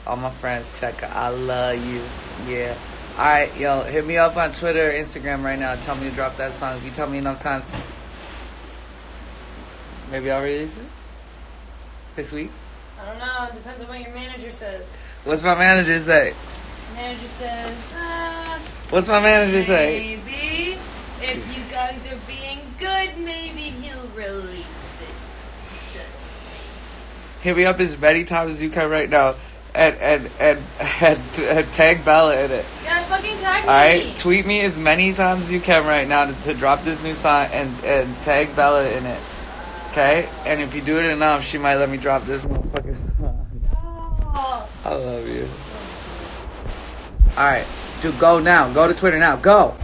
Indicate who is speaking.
Speaker 1: All my friends, check her. I love you. Yeah. Alright, yo, hit me up on Twitter or Instagram right now. Tell me to drop that song. If you tell me enough times, maybe I'll release it this week.
Speaker 2: I don't know. It depends on what your manager says.
Speaker 1: What's my manager say?
Speaker 2: Manager says,
Speaker 1: What's my manager say?
Speaker 2: maybe if you guys are being good, maybe he'll release it. Just
Speaker 1: Hit me up as many times as you can right now. And tag Bella in it.
Speaker 2: yeah, fucking tag me.
Speaker 1: Alright? Tweet me as many times as you can right now to drop this new song and tag Bella in it. Okay? And if you do it enough, she might let me drop this motherfucking song.
Speaker 2: Oh.
Speaker 1: I love you. Alright. Dude, go now. Go to Twitter now. Go.